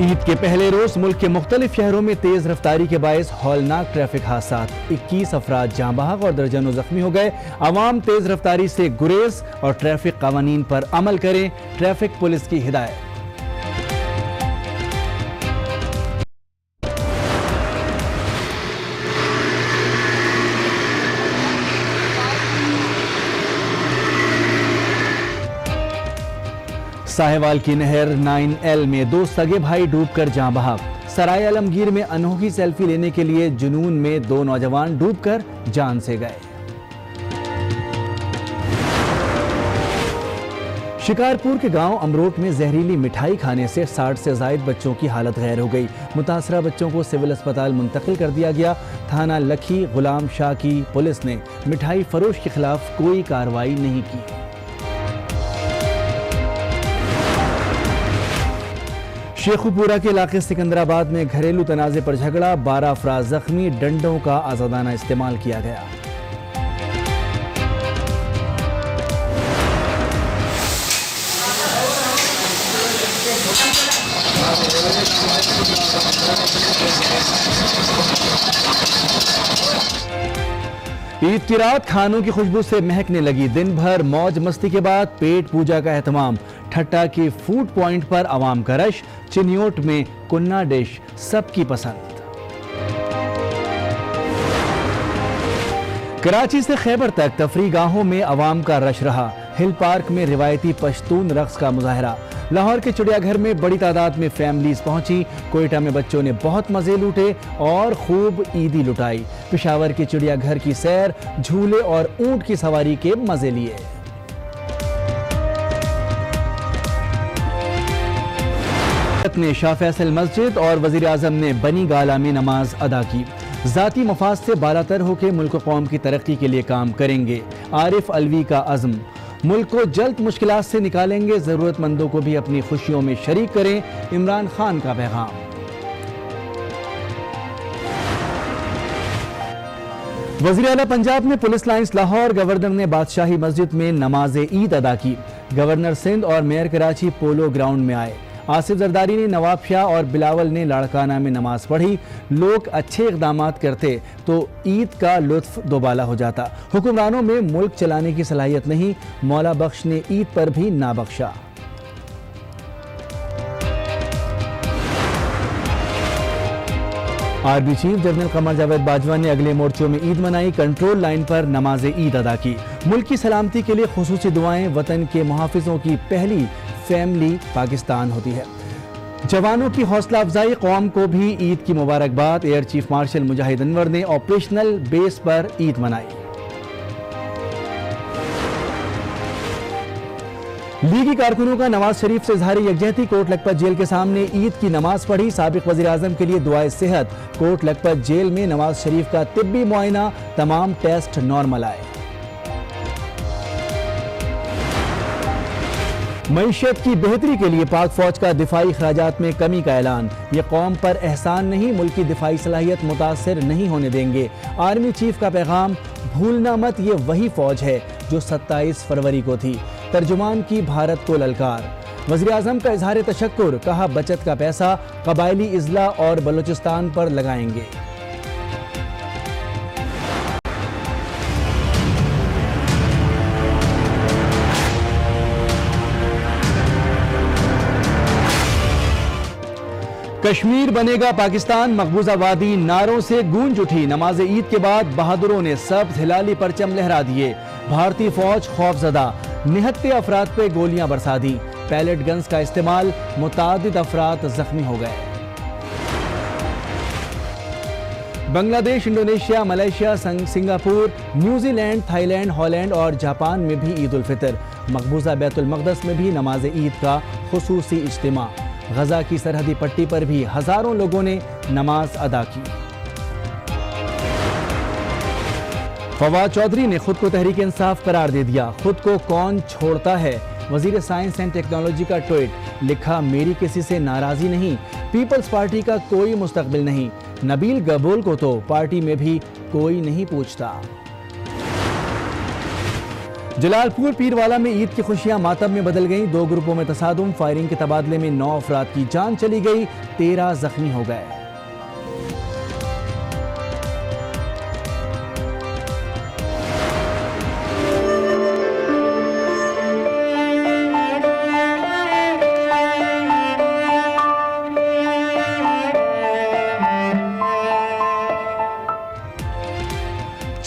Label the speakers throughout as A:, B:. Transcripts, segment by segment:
A: ईद के पहले रोज मुल्क के मुख्तलिफ शहरों में तेज रफ्तारी के बायस हौलनाक ट्रैफिक हादसा, 21 अफराद जाँ बहक और दर्जनों जख्मी हो गए। अवाम तेज रफ्तारी से गुरेज और ट्रैफिक कवानीन पर अमल करें, ट्रैफिक पुलिस की हिदायत। साहिवाल की नहर 9L में 2 सगे भाई डूबकर जाँ बहक। सराय आलमगीर में अनोखी सेल्फी लेने के लिए जुनून में 2 नौजवान डूबकर जान से गए। शिकारपुर के गांव अमरोट में जहरीली मिठाई खाने से 60 से ज्यादा बच्चों की हालत गैर हो गई। मुतासरा बच्चों को सिविल अस्पताल मुंतकिल कर दिया गया। थाना लखी गुलाम शाह की पुलिस ने मिठाई फरोश के खिलाफ कोई कार्रवाई नहीं की। शेखुपुरा के इलाके सिकंदराबाद में घरेलू तनाजे पर झगड़ा, 12 अफराद जख्मी, डंडों का आजादाना इस्तेमाल किया गया। ईद की रात खानों की खुशबू से महकने लगी। दिन भर मौज मस्ती के बाद पेट पूजा का एहतमाम। ठट्टा के फूड पॉइंट पर अवाम का रश, चिन्योट में कुन्ना डिश सबकी पसंद। कराची से खैबर तक तफरीगाहों में अवाम का रश रहा। हिल पार्क में रिवायती पश्तून रक्स का मुजाहरा। लाहौर के चिड़ियाघर में बड़ी तादाद में फैमिलीज पहुंची। कोयटा में बच्चों ने बहुत मजे लूटे और खूब ईदी लुटाई। पेशावर के चिड़ियाघर की सैर, झूले और ऊंट की सवारी के मजे लिए। ने शाह फैसल मस्जिद और वजीर आजम ने बनी गाला में नमाज अदा की। जाती मफाद से बालातर होकर मुल्क कौम की तरक्की के लिए काम करेंगे। आरिफ अलवी का अज़्म, मुल्क को जल्द मुश्किलात से निकालेंगे, जरूरतमंदों को भी अपनी खुशियों में शरीक करें, इमरान खान का पैगाम। वज़ीर आला पंजाब ने पुलिस लाइंस लाहौर गवर्नर ने बादशाही मस्जिद में नमाज ईद अदा की। गवर्नर सिंध और मेयर कराची पोलो ग्राउंड में आए। आसिफ जरदारी ने नवाब शाह और बिलावल ने लाड़काना में नमाज पढ़ी। लोग अच्छे इक़दामात करते तो ईद का लुत्फ दोबाला हो जाता। हुक्मरानों में मुल्क चलाने की सलाहियत नहीं, मौला बख्श ने ईद पर भी ना बख्शा। Army chief general Qamar Javed Bajwa ने अगले मोर्चों में ईद मनाई। कंट्रोल लाइन पर नमाज ईद अदा की। मुल्क की सलामती के लिए खुसूसी दुआएं। वतन के मुहाफिजों की पहली फैमिली पाकिस्तान होती है। जवानों की हौसला अफजाई, कौम को भी ईद की मुबारकबाद। एयर चीफ मार्शल मुजाहिद अनवर ने ऑपरेशनल बेस पर ईद मनाई। लीगी कारकुनों का नवाज शरीफ से इजहार यकजहती। कोट लखपत जेल के सामने ईद की नमाज पढ़ी। साबिक वजीर आजम के लिए दुआए सेहत। कोट लखपत जेल में नवाज शरीफ का तिब्बी मुआयना, तमाम टेस्ट नॉर्मल आए। मईशत की बेहतरी के लिए पाक फौज का दिफाई खराजात में कमी का ऐलान। ये कौम पर एहसान नहीं, मुल्क की दिफाई सलाहियत मुतासर नहीं होने देंगे। आर्मी चीफ का पैगाम, भूलना मत ये वही फौज है जो 27 फरवरी को थी। तर्जुमान की भारत को ललकार। वज़ीर आज़म का इजहार तशक्कुर, कहा बचत का पैसा कबायली इजला और बलूचिस्तान पर लगाएंगे। कश्मीर बनेगा पाकिस्तान, मकबूजा वादी नारों से गूंज उठी। नमाज ईद के बाद बहादुरों ने सब्ज हिलाली परचम लहरा दिए। भारतीय फौज खौफजदा, 69 अफराद पे गोलियां बरसा दी। पैलेट गन्स का इस्तेमाल, मुतादिद अफराद जख्मी हो गए। Bangladesh, Indonesia, Malaysia, Singapore, New Zealand, Thailand, Holland और जापान में भी ईद उल फितर। मकबूजा बैतुल मक़दस में भी नमाज ईद का खुसूसी इज्तिमा। गजा की सरहदी पट्टी पर भी हजारों लोगों ने नमाज अदा की। फवाद चौधरी ने खुद को तहरीक इंसाफ करार दे दिया। खुद को कौन छोड़ता है, वजीर साइंस एंड टेक्नोलॉजी का ट्वीट। लिखा, मेरी किसी से नाराजी नहीं, पीपल्स पार्टी का कोई मुस्तकबिल नहीं। नबील गबोल को तो पार्टी में भी कोई नहीं पूछता। जलालपुर पीरवाला में ईद की खुशियां मातम में बदल गईं। 2 ग्रुपों में तसादुम, फायरिंग के तबादले में 9 अफराद की जान चली गई, 13 जख्मी हो गए।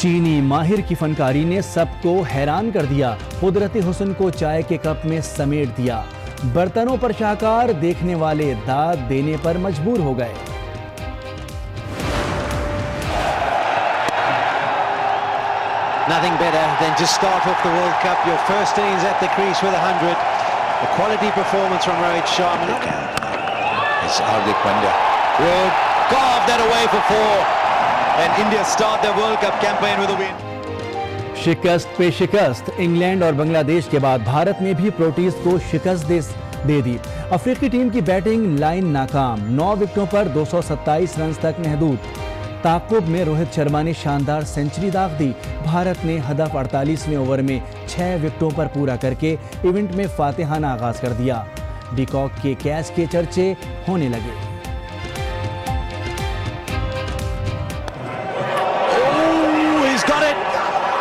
A: चीनी माहिर की फनकारी ने सबको हैरान कर दिया। कुदरती हुस्न को चाय के कप में समेट दिया। बर्तनों पर शाहकार, देखने वाले दाद देने पर मजबूर हो गए।
B: Nothing better than to start off the World Cup. Your first innings at the crease with 100. A quality performance from Rohit Sharma.
C: It's Hardik Pandya.
B: Will carve that away for 4. And India start their World Cup campaign with a win.
A: शिकस्त पे शिकस्त। England और बांग्लादेश के बाद भारत ने भी proteases को शिकस्त दे दी। अफ्रीकी टीम की बैटिंग लाइन नाकाम, 9 विकेटों पर 227 रन तक महदूद। ताकुब में रोहित शर्मा ने शानदार सेंचुरी दाग दी। भारत ने हदफ 48वें ओवर में 6 विकेटों पर पूरा करके इवेंट में फातिहाना आगाज कर दिया। डिकॉक के कैच के चर्चे होने लगे।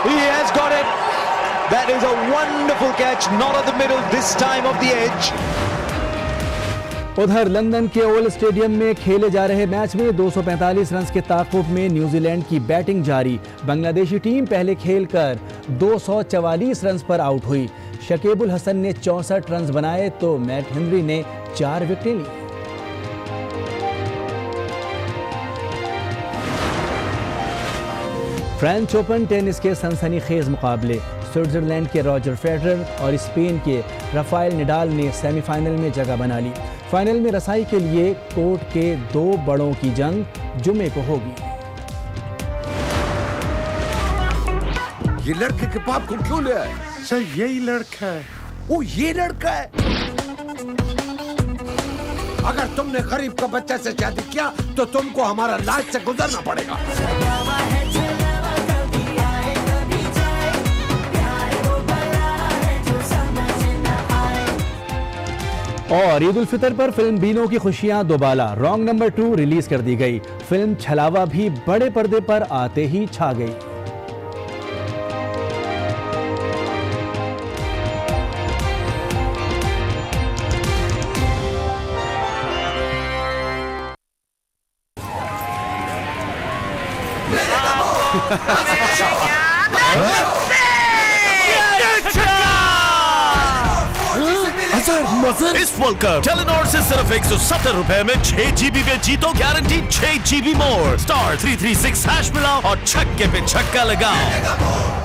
B: He has got it. That is a wonderful catch, not at the middle, this time of the edge.
A: उधर लंदन के ओवल स्टेडियम में खेले जा रहे मैच में 245 रन के ताकुब में न्यूजीलैंड की बैटिंग जारी। बांग्लादेशी टीम पहले खेलकर 244 रन पर आउट हुई। शकीबुल हसन ने 64 रन बनाए तो मैट हेनरी ने 4 विकेटें ली। फ्रेंच ओपन टेनिस के सनसनीखेज मुकाबले। स्विट्जरलैंड के रॉजर फेडरर और स्पेन के राफेल नडाल ने सेमीफाइनल में जगह बना ली। फाइनल में रसाई के लिए कोर्ट के 2 बड़ों की जंग जुमे को होगी।
C: ये लड़के के बाप को क्यों ले आए?
D: सर यही लड़का है।
C: वो ये लड़का है। अगर तुमने गरीब का बच्चे से शादी किया तो तुमको हमारा लाज से गुजरना पड़ेगा।
A: और ईद उल फितर पर फिल्म बीनों की खुशियां दोबाला रॉन्ग नंबर 2 रिलीज कर दी गई। फिल्म छलावा भी बड़े पर्दे पर आते ही छा गई।
D: इस वर्ल्ड कप टेलीनॉर से सिर्फ 170 रुपए में 6 GB में जीतो, गारंटी 6 GB मोर। स्टार 336 हैश मिलाओ और छक्के पे छक्का लगाओ।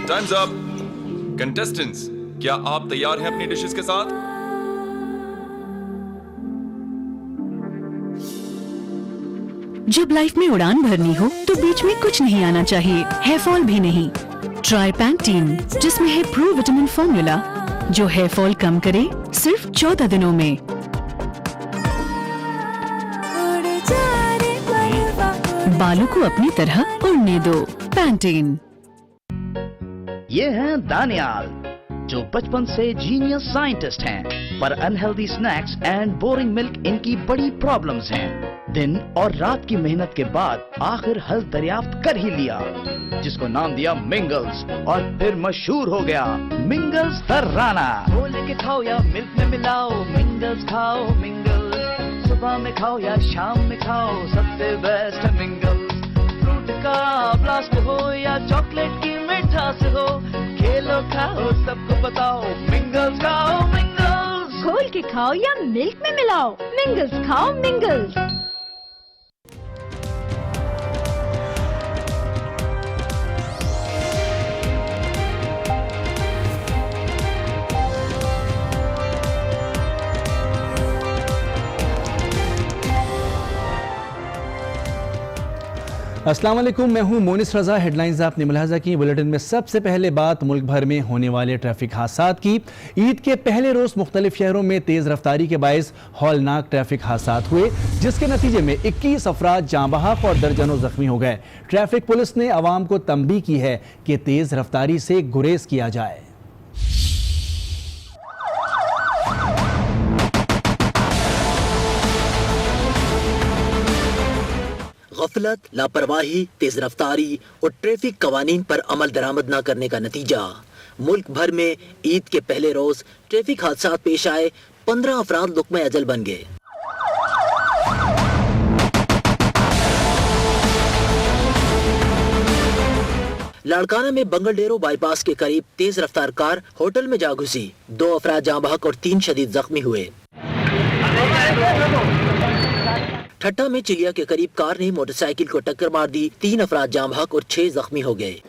E: Time's up. Contestants, क्या आप तैयार हैं अपनी डिशेस के साथ?
F: जब लाइफ में उड़ान भरनी हो तो बीच में कुछ नहीं आना चाहिए, हेयर फॉल भी नहीं। ट्राई पैंटीन, जिसमें है प्रो विटामिन फॉर्मूला जो हेयर फॉल कम करे सिर्फ 14 दिनों में। बालों को अपनी तरह उड़ने दो, पैंटीन।
G: ये हैं दानियाल, जो बचपन से जीनियस साइंटिस्ट हैं, पर unhealthy snacks and boring milk इनकी बड़ी प्रॉब्लम्स हैं। दिन और रात की मेहनत के बाद आखिर हल दरियाफ्त कर ही लिया, जिसको नाम दिया मिंगल्स, और फिर मशहूर हो गया मिंगल्स तर्राना। घोल के खाओ या मिल्क में मिलाओ, मिंगल्स खाओ मिंगल्स। सुबह में खाओ या शाम में खाओ, सबसे बेस्ट है मिंगल्स। फ्रूट का ब्लास्ट हो या चॉकलेट की मिठास हो, खेलो खाओ सबको बताओ, मिंगल्स खाओ मिंगल्स।
H: घोल के खाओ या मिल्क में मिलाओ, मिंगल्स खाओ मिंगल्स।
A: अस्सलाम वालेकुम, मैं हूं मोनिस रजा। हेडलाइंस आपने मुलाहजा की। बुलेटिन में सबसे पहले बात मुल्क भर में होने वाले ट्रैफिक हादसात की। ईद के पहले रोज मुख्तलिफ शहरों में तेज रफ्तारी के बायस हौलनाक ट्रैफिक हादसात हुए, जिसके नतीजे में 21 अफराद जाँ बहक और दर्जनों जख्मी हो गए। ट्रैफिक पुलिस ने अवाम को तंबीह की है कि तेज रफ्तारी से गुरेज किया जाए।
I: गफलत, लापरवाही, तेज रफ्तारी और ट्रैफिक कवानीन पर अमल दरामद न करने का नतीजा। मुल्क भर में ईद के पहले रोज ट्रैफिक हादसात पेश आए, 15 अफराद लुक़्मा अजल बन गए। लाड़काना में बंगलडेरो बाईपास के करीब तेज रफ्तार कार होटल में जा घुसी, 2 अफराद जाँ बहक और 3 शदीद जख्मी हुए। ठट्टा में चिलिया के करीब कार ने मोटरसाइकिल को टक्कर मार दी, 3 अफराद जाँ बहक और 6 जख्मी हो गए।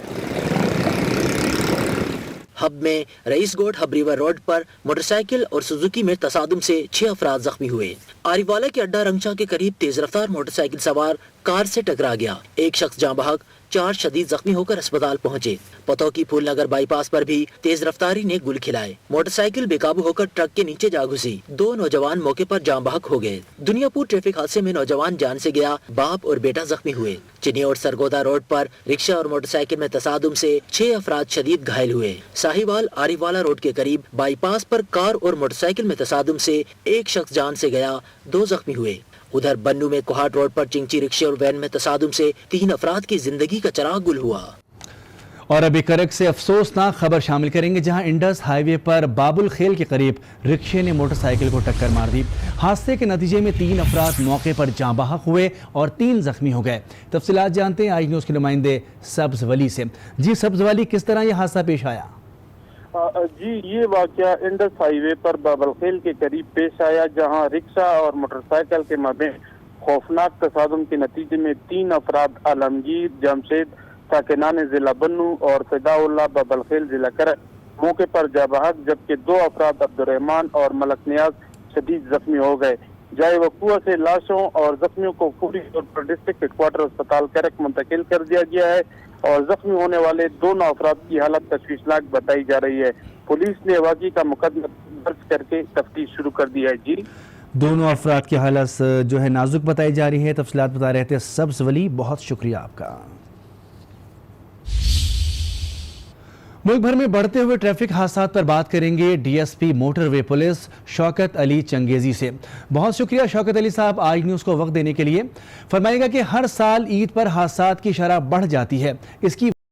I: हब में रईसगोट हब रिवर रोड पर मोटरसाइकिल और सुजुकी में तसादुम से 6 अफराद जख्मी हुए। आरिवाला के अड्डा रंगचा के करीब तेज रफ्तार मोटरसाइकिल सवार कार से टकरा गया, 1 शख्स जाँ बहक, 4 शदीद जख्मी होकर अस्पताल पहुंचे। पतौकी फूलनगर बाईपास पर भी तेज रफ्तारी ने गुल खिलाए, मोटरसाइकिल बेकाबू होकर ट्रक के नीचे जा घुसी, 2 नौजवान मौके पर जाँ बहक हो गए। दुनियापुर ट्रैफिक हादसे में नौजवान जान से गया, बाप और बेटा जख्मी हुए। चिनिया और सरगोदा रोड पर रिक्शा और मोटरसाइकिल में तसादुम से 6 अफराद शदीद घायल हुए। साहिवाल आरिवाला रोड के करीब बाईपास पर कार और मोटरसाइकिल में तसादुम से 1 शख्स जान से गया, 2 जख्मी हुए। उधर बन्नू में कोहाट रोड पर चिंची रिक्शे और वैन में तसादुम से 3 अफराद की जिंदगी का चिराग गुल हुआ।
A: और अभी करक से अफसोसनाक खबर शामिल करेंगे, जहां इंडस हाईवे पर बाबुल खेल के करीब रिक्शे ने मोटरसाइकिल को टक्कर मार दी। हादसे के नतीजे में 3 अफराद मौके पर जाँ बहक हुए और 3 जख्मी हो गए। तफसीलात जानते हैं आज न्यूज़ के नुमाइंदे सब्ज वली से। जी सब्ज वली, किस तरह यह हादसा पेश आया?
J: जी, ये वाक़या इंडस हाईवे पर बाबलखेल के करीब पेश आया, जहां रिक्शा और मोटरसाइकिल के मबैन खौफनाक तसादुम के नतीजे में 3 अफराद आलमगीर जमशेद साकिनान जिला बन्नू और फिदाउल्लाह बाबलखेल जिला करक मौके पर जा बहक, जबकि 2 अफराद अब्दुर्रहमान और मलक नियाज शदीद जख्मी हो गए। जाए वक़ुआ से लाशों और जख्मियों को फौरी तौर पर डिस्ट्रिक्ट हेडक्वार्टर अस्पताल करक मुंतकिल कर दिया गया है और जख्मी होने वाले 2 अफराद की हालत तशवीशनाक बताई जा रही है। पुलिस ने वाक़ई का मुकदमा दर्ज करके तफ्तीश शुरू कर दी है। जी,
A: दोनों अफराद की हालत जो है नाजुक बताई जा रही है। तफसीलात बता रहे थे सब्ज वली, बहुत शुक्रिया आपका। मुल्क भर में बढ़ते हुए ट्रैफिक हादसात पर बात करेंगे DSP motorway police Shaukat Ali changezi से। बहुत शुक्रिया शौकत अली साहब आज न्यूज़ को वक्त देने के लिए। फरमाइएगा कि हर साल ईद पर हादसात की शरह बढ़ जाती है, इसकी